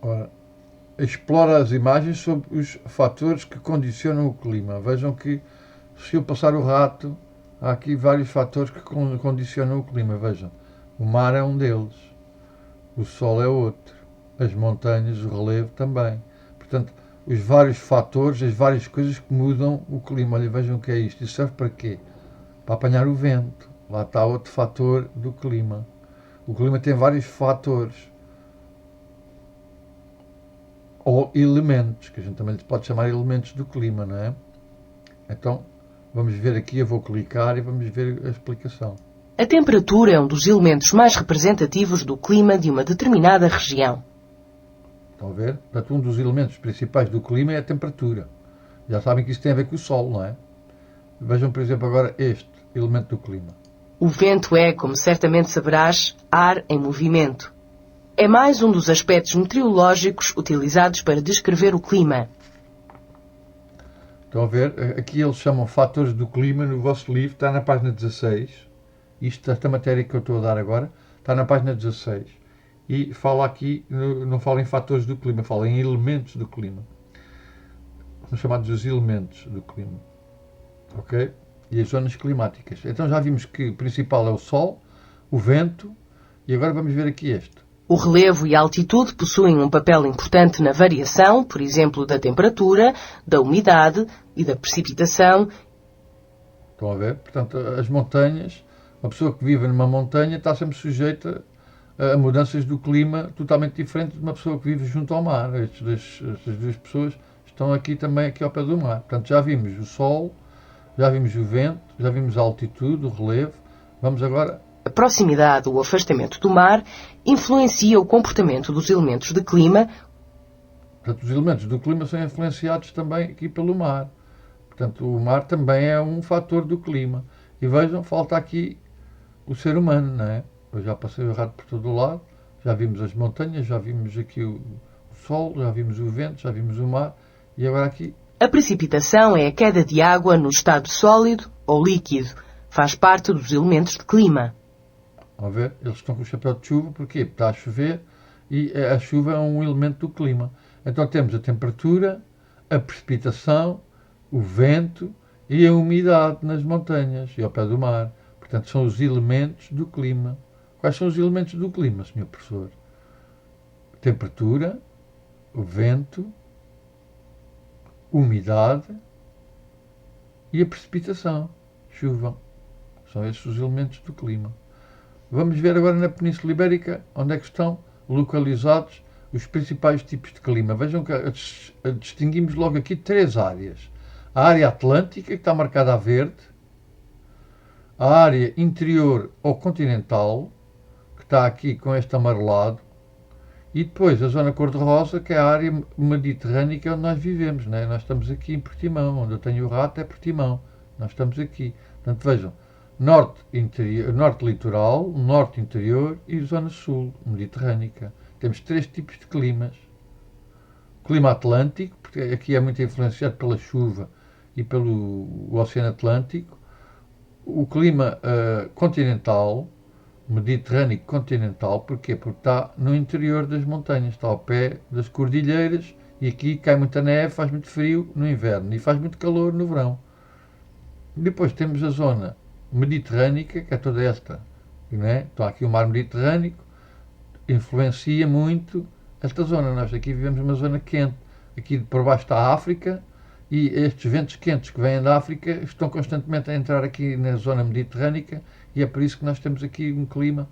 Ora, explora as imagens sobre os fatores que condicionam o clima. Vejam que se eu passar o rato, há aqui vários fatores que condicionam o clima. Vejam, o mar é um deles, o sol é outro. As montanhas, o relevo também. Portanto, os vários fatores, as várias coisas que mudam o clima. Olha, vejam o que é isto. Isso serve para quê? Para apanhar o vento. Lá está outro fator do clima. O clima tem vários fatores ou elementos, que a gente também lhe pode chamar elementos do clima, não é? Então, vamos ver aqui, eu vou clicar e vamos ver a explicação. A temperatura é um dos elementos mais representativos do clima de uma determinada região. Estão a ver? Portanto, um dos elementos principais do clima é a temperatura. Já sabem que isso tem a ver com o Sol, não é? Vejam, por exemplo, agora este elemento do clima. O vento é, como certamente saberás, ar em movimento. É mais um dos aspectos meteorológicos utilizados para descrever o clima. Estão a ver? Aqui eles chamam fatores do clima no vosso livro, está na página 16. Esta matéria que eu estou a dar agora está na página 16. E fala aqui, não fala em fatores do clima, fala em elementos do clima. São chamados os elementos do clima. Ok? E as zonas climáticas. Então já vimos que o principal é o Sol, o vento, e agora vamos ver aqui este. O relevo e a altitude possuem um papel importante na variação, por exemplo, da temperatura, da umidade e da precipitação. Estão a ver? Portanto, as montanhas, uma pessoa que vive numa montanha está sempre sujeita a mudanças do clima totalmente diferentes de uma pessoa que vive junto ao mar. Estas duas pessoas estão aqui também aqui ao pé do mar. Portanto, já vimos o Sol, já vimos o vento, já vimos a altitude, o relevo. Vamos agora... A proximidade ou afastamento do mar influencia o comportamento dos elementos de clima. Portanto, os elementos do clima são influenciados também aqui pelo mar. Portanto, o mar também é um fator do clima. E vejam, falta aqui o ser humano, não é? Eu já passei o rato por todo o lado, já vimos as montanhas, já vimos aqui o sol, já vimos o vento, já vimos o mar, e agora aqui... A precipitação é a queda de água no estado sólido ou líquido. Faz parte dos elementos de clima. Vamos ver, eles estão com o chapéu de chuva, porquê? Porque está a chover e a chuva é um elemento do clima. Então temos a temperatura, a precipitação, o vento e a umidade nas montanhas e ao pé do mar. Portanto, são os elementos do clima. Quais são os elementos do clima, Sr. Professor? Temperatura, o vento, umidade e a precipitação, chuva. São esses os elementos do clima. Vamos ver agora na Península Ibérica onde é que estão localizados os principais tipos de clima. Vejam que distinguimos logo aqui três áreas. A área atlântica, que está marcada a verde, a área interior ou continental, que está aqui com este amarelado, e depois a zona cor-de-rosa, que é a área mediterrânica onde nós vivemos. Né? Nós estamos aqui em Portimão, onde eu tenho o rato é Portimão. Nós estamos aqui. Portanto, vejam, norte litoral, norte interior e zona sul, mediterrânica. Temos três tipos de climas. O clima atlântico, porque aqui é muito influenciado pela chuva e pelo Oceano Atlântico. O clima continental, mediterrâneo continental, porquê? Porque está no interior das montanhas, está ao pé das cordilheiras e aqui cai muita neve, faz muito frio no inverno e faz muito calor no verão. Depois temos a zona mediterrânica, que é toda esta, né? Então aqui o mar Mediterrâneo influencia muito esta zona. Nós aqui vivemos numa zona quente, aqui por baixo está a África e estes ventos quentes que vêm da África estão constantemente a entrar aqui na zona mediterrânica e é por isso que nós temos aqui um clima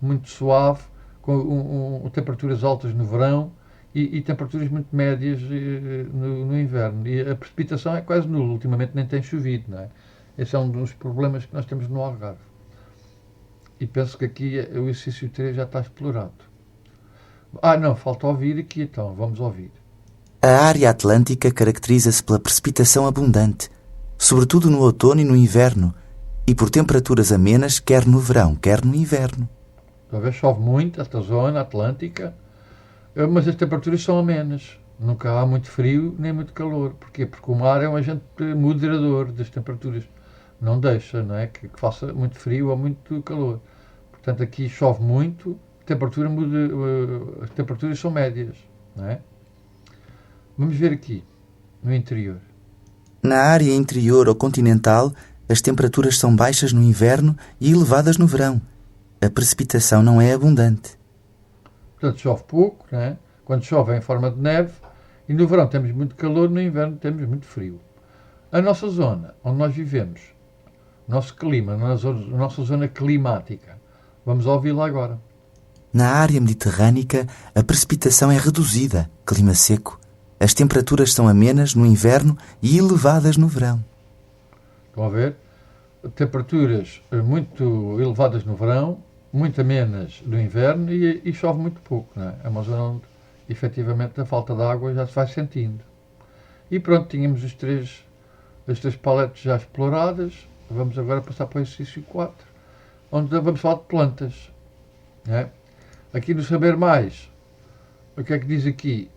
muito suave, com temperaturas altas no verão e temperaturas muito médias no inverno. E a precipitação é quase nula, ultimamente nem tem chovido, não é? Esse é um dos problemas que nós temos no Algarve. E penso que aqui o exercício 3 já está explorado. Não, falta ouvir aqui então, vamos ouvir. A área atlântica caracteriza-se pela precipitação abundante, sobretudo no outono e no inverno, e por temperaturas amenas quer no verão, quer no inverno. Talvez chove muito esta zona atlântica, mas as temperaturas são amenas. Nunca há muito frio nem muito calor. Porquê? Porque o mar é um agente moderador das temperaturas. Não deixa, não é? Que faça muito frio ou muito calor. Portanto, aqui chove muito, as temperaturas são médias, não é? Vamos ver aqui, no interior. Na área interior ou continental, as temperaturas são baixas no inverno e elevadas no verão. A precipitação não é abundante. Portanto, chove pouco, não é? Quando chove é em forma de neve, e no verão temos muito calor, no inverno temos muito frio. A nossa zona, onde nós vivemos, o nosso clima, a nossa zona climática, vamos ouvi-la agora. Na área mediterrânica, a precipitação é reduzida, clima seco. As temperaturas são amenas no inverno e elevadas no verão. Estão a ver? Temperaturas muito elevadas no verão, muito amenas no inverno e chove muito pouco. Não é? É uma zona onde, efetivamente, a falta de água já se vai sentindo. E pronto, tínhamos as três paletes já exploradas. Vamos agora passar para o exercício 4, onde vamos falar de plantas. Não é? Aqui no Saber Mais, o que é que diz aqui?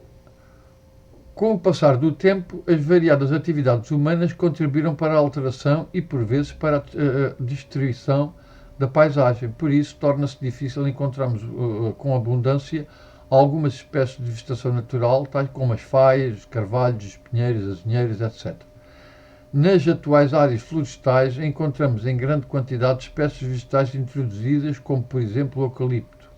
Com o passar do tempo, as variadas atividades humanas contribuíram para a alteração e, por vezes, para a destruição da paisagem. Por isso, torna-se difícil encontrarmos com abundância algumas espécies de vegetação natural, tais como as faias, os carvalhos, os pinheiros, as azinheiras, etc. Nas atuais áreas florestais, encontramos em grande quantidade espécies vegetais introduzidas, como, por exemplo, o eucalipto.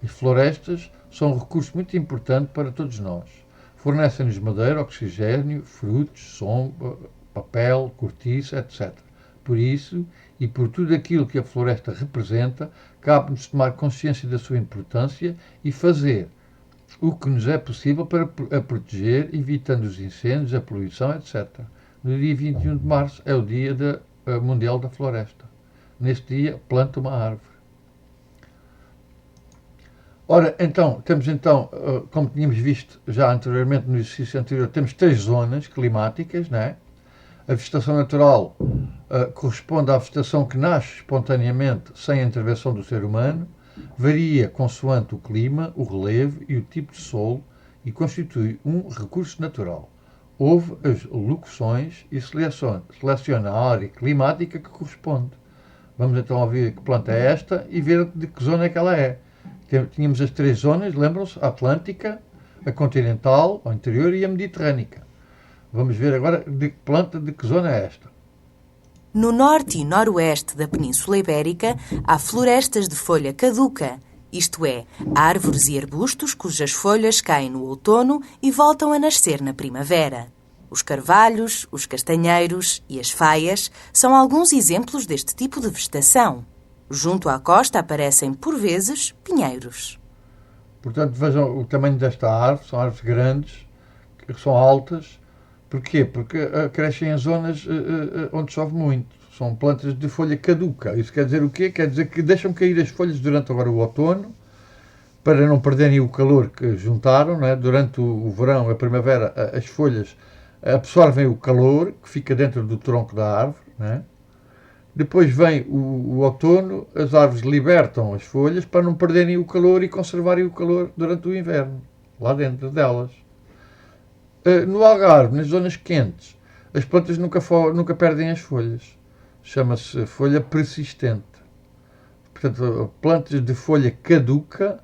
As florestas são um recurso muito importante para todos nós. Fornecem-nos madeira, oxigênio, frutos, sombra, papel, cortiça, etc. Por isso, e por tudo aquilo que a floresta representa, cabe-nos tomar consciência da sua importância e fazer o que nos é possível para a proteger, evitando os incêndios, a poluição, etc. No dia 21 de março é o Dia Mundial da Floresta. Neste dia, planta uma árvore. Ora, temos como tínhamos visto já anteriormente no exercício anterior, temos 3 zonas climáticas, não é? A vegetação natural corresponde à vegetação que nasce espontaneamente sem a intervenção do ser humano, varia consoante o clima, o relevo e o tipo de solo e constitui um recurso natural. Houve as locuções e seleciona a área climática que corresponde. Vamos então ouvir que planta é esta e ver de que zona é que ela é. Tínhamos as 3 zonas, lembram-se? A Atlântica, a continental, ao interior, e a mediterrânica. Vamos ver agora de que planta, de que zona é esta. No norte e noroeste da Península Ibérica há florestas de folha caduca, isto é, árvores e arbustos cujas folhas caem no outono e voltam a nascer na primavera. Os carvalhos, os castanheiros e as faias são alguns exemplos deste tipo de vegetação. Junto à costa aparecem, por vezes, pinheiros. Portanto, vejam o tamanho desta árvore. São árvores grandes, que são altas. Porquê? Porque crescem em zonas onde chove muito. São plantas de folha caduca. Isso quer dizer o quê? Quer dizer que deixam cair as folhas durante agora o outono, para não perderem o calor que juntaram. Não é? Durante o verão, a primavera, as folhas absorvem o calor que fica dentro do tronco da árvore. Não é? Depois vem o outono, as árvores libertam as folhas para não perderem o calor e conservarem o calor durante o inverno, lá dentro delas. No Algarve, nas zonas quentes, as plantas nunca perdem as folhas. Chama-se folha persistente. Portanto, plantas de folha caduca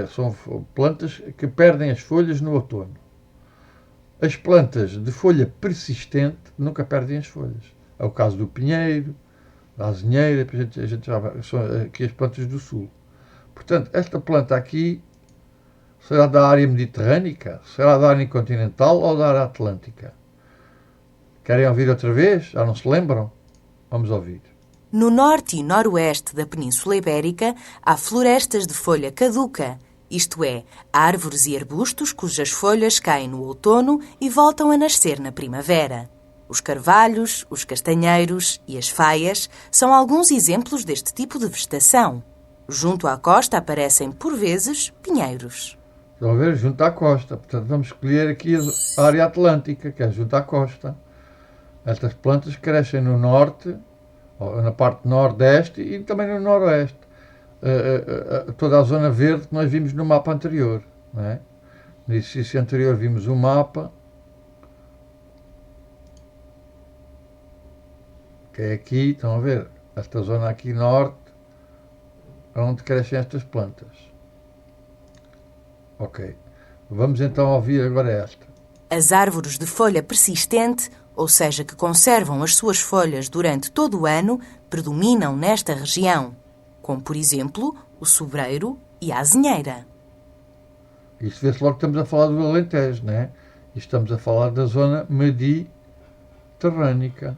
são plantas que perdem as folhas no outono. As plantas de folha persistente nunca perdem as folhas. É o caso do pinheiro, da azinheira, a gente já vai, são aqui as plantas do sul. Portanto, esta planta aqui será da área mediterrânica, será da área continental ou da área atlântica? Querem ouvir outra vez? Já não se lembram? Vamos ouvir. No norte e noroeste da Península Ibérica há florestas de folha caduca, isto é, árvores e arbustos cujas folhas caem no outono e voltam a nascer na primavera. Os carvalhos, os castanheiros e as faias são alguns exemplos deste tipo de vegetação. Junto à costa aparecem, por vezes, pinheiros. Estão a ver? Junto à costa. Portanto, vamos escolher aqui a área atlântica, que é junto à costa. Estas plantas crescem no norte, na parte nordeste e também no noroeste. Toda a zona verde que nós vimos no mapa anterior. Não é? No exercício anterior vimos o mapa, que é aqui, estão a ver, esta zona aqui norte, onde crescem estas plantas. Ok. Vamos então ouvir agora esta. As árvores de folha persistente, ou seja, que conservam as suas folhas durante todo o ano, predominam nesta região, como, por exemplo, o sobreiro e a azinheira. Isto vê-se logo que estamos a falar do Alentejo, não é? E estamos a falar da zona mediterrânica.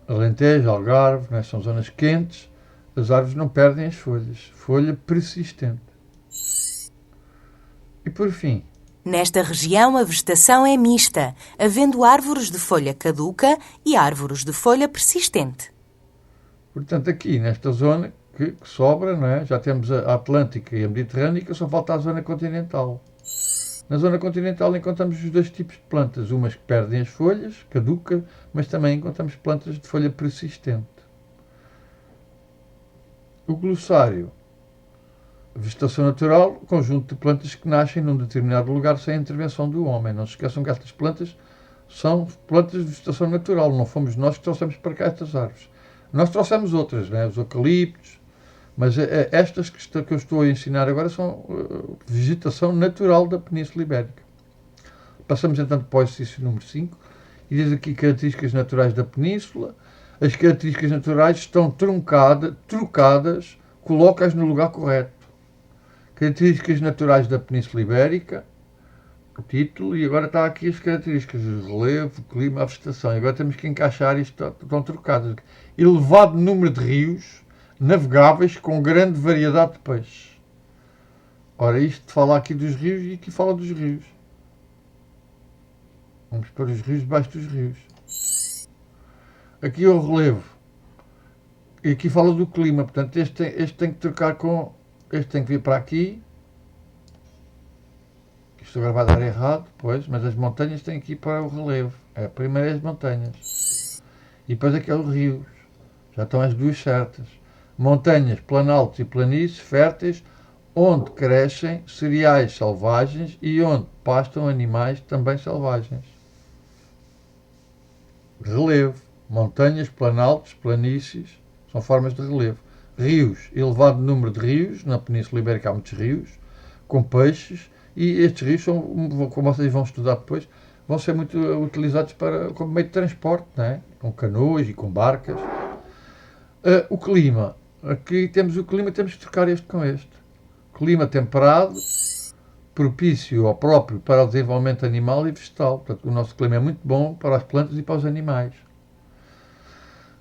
Alentejo, Algarve, não é? São zonas quentes, as árvores não perdem as folhas. Folha persistente. E por fim, Nesta região, a vegetação é mista, havendo árvores de folha caduca e árvores de folha persistente. portanto, aqui nesta zona que sobra, não é? Já temos a Atlântica e a Mediterrânica, só falta a zona continental. Na zona continental encontramos os dois tipos de plantas, umas que perdem as folhas, caduca, mas também encontramos plantas de folha persistente. O glossário. Vegetação natural, conjunto de plantas que nascem num determinado lugar sem a intervenção do homem. Não se esqueçam que estas plantas são plantas de vegetação natural, não fomos nós que trouxemos para cá estas árvores. Nós trouxemos outras, né? Os eucaliptos, mas estas que eu estou a ensinar agora são vegetação natural da Península Ibérica. Passamos então para o exercício número 5, e diz aqui características naturais da Península. As características naturais estão trocadas, coloca-as no lugar correto. Características naturais da Península Ibérica, o título, e agora está aqui as características, o relevo, o clima, a vegetação. E agora temos que encaixar isto, estão trocadas. Elevado número de rios navegáveis com grande variedade de peixes. Ora, isto fala aqui dos rios e aqui fala dos rios. Vamos para os rios debaixo dos rios. Aqui é o relevo. E aqui fala do clima. Portanto, este tem que trocar com... Este tem que vir para aqui. Isto agora vai dar errado, pois, mas as montanhas têm que ir para o relevo. Primeiro as montanhas. E depois aqui é os rios. Já estão as duas certas. Montanhas, planaltos e planícies férteis, onde crescem cereais selvagens e onde pastam animais também selvagens. Relevo. Montanhas, planaltos, planícies, são formas de relevo. Rios, elevado número de rios, na Península Ibérica há muitos rios, com peixes, e estes rios, como vocês vão estudar depois, vão ser muito utilizados como meio de transporte, não é? Com canoas e com barcas. O clima, aqui temos o clima, temos que trocar este com este. Clima temperado, propício ao próprio para o desenvolvimento animal e vegetal. Portanto, o nosso clima é muito bom para as plantas e para os animais.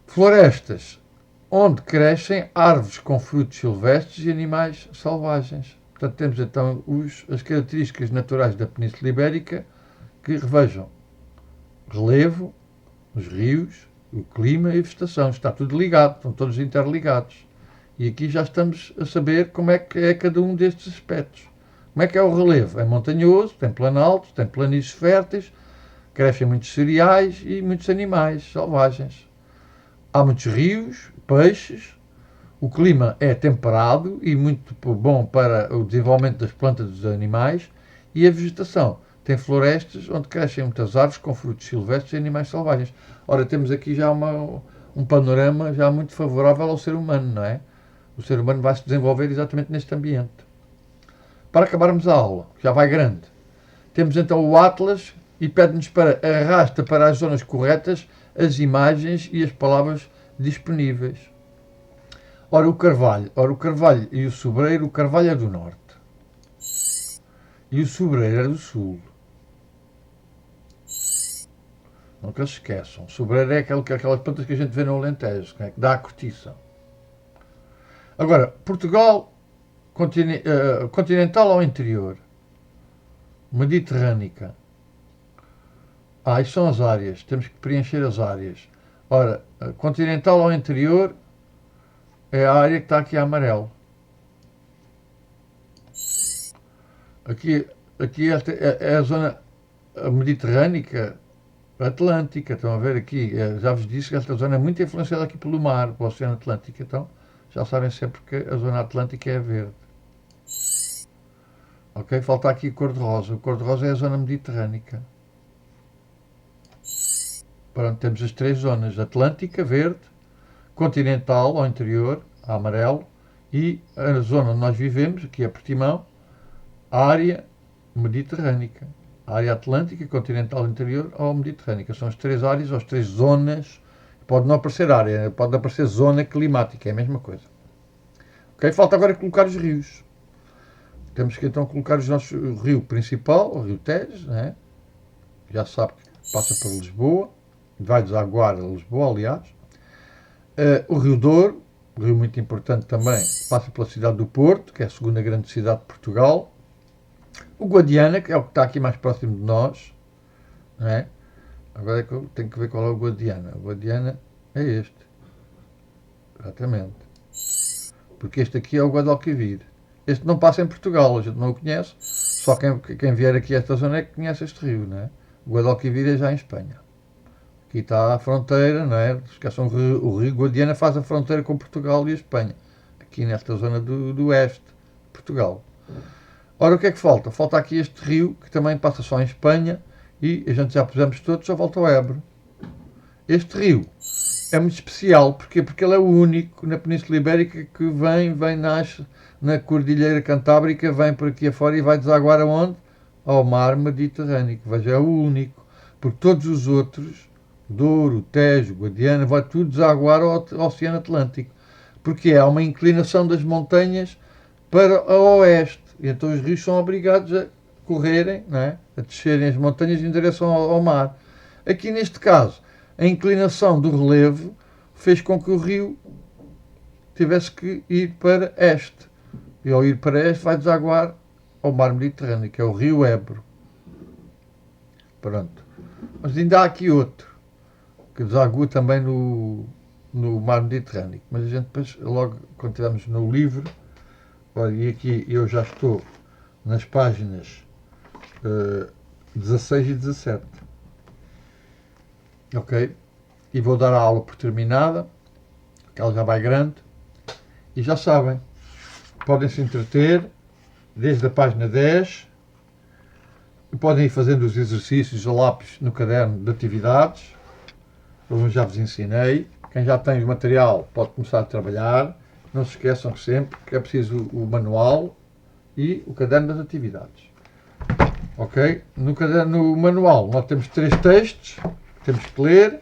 Florestas, onde crescem árvores com frutos silvestres e animais selvagens. Portanto, temos então as características naturais da Península Ibérica que revejam relevo, os rios, o clima e a vegetação. Está tudo ligado, estão todos interligados. E aqui já estamos a saber como é que é cada um destes aspectos. Como é que é o relevo? É montanhoso, tem planaltos, tem planícies férteis, crescem muitos cereais e muitos animais selvagens. Há muitos rios, peixes, o clima é temperado e muito bom para o desenvolvimento das plantas e dos animais, e a vegetação tem florestas onde crescem muitas árvores com frutos silvestres e animais selvagens. Ora, temos aqui já um panorama já muito favorável ao ser humano, não é? O ser humano vai se desenvolver exatamente neste ambiente. Para acabarmos a aula, já vai grande, temos então o Atlas e pede-nos para arrasta para as zonas corretas as imagens e as palavras disponíveis. Ora, o Carvalho e o Sobreiro, o Carvalho é do norte e o Sobreiro é do sul. Nunca se esqueçam. O Sobreiro é aquelas plantas que a gente vê no Alentejo, que dá a cortiça. Agora, Portugal, continental ao interior, mediterrânica. Isto são as áreas, temos que preencher as áreas. Ora, continental ao interior é a área que está aqui a amarelo. Aqui esta é a zona mediterrânica, atlântica. Estão a ver aqui, já vos disse que esta zona é muito influenciada aqui pelo mar, pelo Oceano Atlântico. Então, já sabem sempre que a zona atlântica é verde. Ok? Falta aqui cor-de-rosa. O cor-de-rosa é a zona mediterrânica. Pronto, temos as três zonas: atlântica, verde, continental ao interior, a amarelo, e a zona onde nós vivemos, aqui é Portimão, a área mediterrânica. A área atlântica, continental, interior ou mediterrânica. São as três áreas ou as três zonas. Pode não aparecer área, pode aparecer zona climática, é a mesma coisa. Ok? Falta agora colocar os rios. Temos que então colocar o rio principal, o rio Tejo, né? Já sabe que passa por Lisboa, vai desaguar a Lisboa, aliás. O rio Douro, rio muito importante também, passa pela cidade do Porto, que é a segunda grande cidade de Portugal. O Guadiana, que é o que está aqui mais próximo de nós, não é? Agora é que eu tenho que ver qual é o Guadiana. O Guadiana é este. Exatamente. Porque este aqui é o Guadalquivir. Este não passa em Portugal, a gente não o conhece. Só quem vier aqui a esta zona é que conhece este rio, não é? O Guadalquivir é já em Espanha. Aqui está a fronteira, não é? Esqueçam, o rio Guadiana faz a fronteira com Portugal e a Espanha. Aqui nesta zona do oeste de Portugal. Ora, o que é que falta? Falta aqui este rio, que também passa só em Espanha, e a gente já pusemos todos, só volta ao Ebro. Este rio é muito especial, porque ele é o único na Península Ibérica que nasce na Cordilheira Cantábrica, vem por aqui afora e vai desaguar aonde? Ao mar Mediterrâneo. Veja, é o único. Porque todos os outros, Douro, Tejo, Guadiana, vai tudo desaguar ao Oceano Atlântico. Porque há uma inclinação das montanhas para o oeste. E então os rios são obrigados a correrem, não é? A descerem as montanhas em direção ao mar. Aqui neste caso, a inclinação do relevo fez com que o rio tivesse que ir para este. E ao ir para este vai desaguar ao mar Mediterrâneo, que é o rio Ebro. Pronto. Mas ainda há aqui outro, que desagua também no mar Mediterrâneo. Mas a gente depois, logo quando estivermos no livro, olha, e aqui eu já estou nas páginas 16 e 17. Ok? E vou dar a aula por terminada, que ela já vai grande. E já sabem, podem se entreter desde a página 10. Podem ir fazendo os exercícios a lápis no caderno de atividades. Eu já vos ensinei. Quem já tem o material pode começar a trabalhar. Não se esqueçam que sempre que é preciso o manual e o caderno das atividades. Ok? No manual nós temos 3 textos que temos que ler.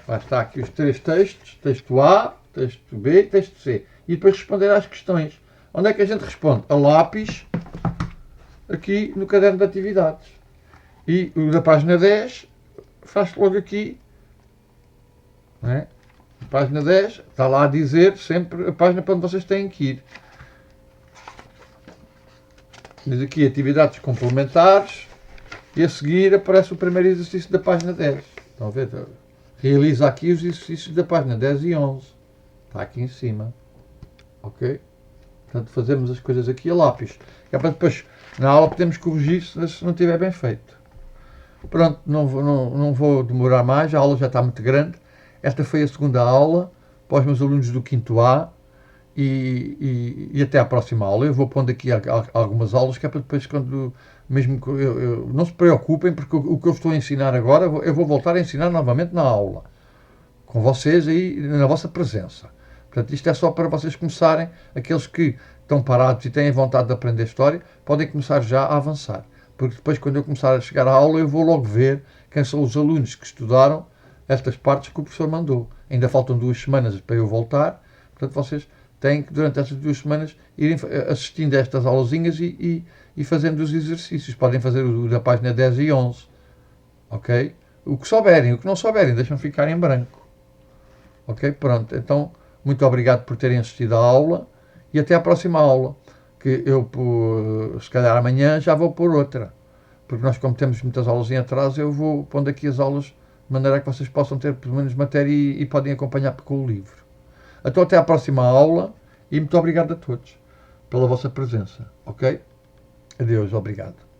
Lá está aqui os 3 textos. Texto A, texto B e texto C. E depois responder às questões. Onde é que a gente responde? A lápis, aqui no caderno de atividades. E o da página 10 faz logo aqui. A página 10 está lá a dizer sempre a página para onde vocês têm que ir. Diz aqui atividades complementares e a seguir aparece o primeiro exercício da página 10. Estão a ver? Realiza aqui os exercícios da página 10 e 11. Está aqui em cima. Ok? Portanto, fazemos as coisas aqui a lápis. Que é para depois, na aula, podemos corrigir se não estiver bem feito. Pronto, não vou demorar mais. A aula já está muito grande. Esta foi a segunda aula para os meus alunos do 5º A. E até à próxima aula. Eu vou pondo aqui algumas aulas, que é para depois, quando mesmo não se preocupem, porque o que eu estou a ensinar agora, eu vou voltar a ensinar novamente na aula. Com vocês aí, na vossa presença. Portanto, isto é só para vocês começarem, aqueles que estão parados e têm vontade de aprender história, podem começar já a avançar. Porque depois, quando eu começar a chegar à aula, eu vou logo ver quem são os alunos que estudaram estas partes que o professor mandou. Ainda faltam 2 semanas para eu voltar, portanto, vocês têm que, durante estas 2 semanas, irem assistindo a estas aulazinhas e fazendo os exercícios. Podem fazer o da página 10 e 11. Ok? O que souberem, o que não souberem, deixam ficar em branco. Ok? Pronto, então... Muito obrigado por terem assistido à aula e até à próxima aula, que eu, se calhar amanhã, já vou pôr outra. Porque nós, como temos muitas aulas em atraso, eu vou pondo aqui as aulas de maneira que vocês possam ter pelo menos matéria e podem acompanhar com o livro. Então até à próxima aula e muito obrigado a todos pela vossa presença. Ok? Adeus, obrigado.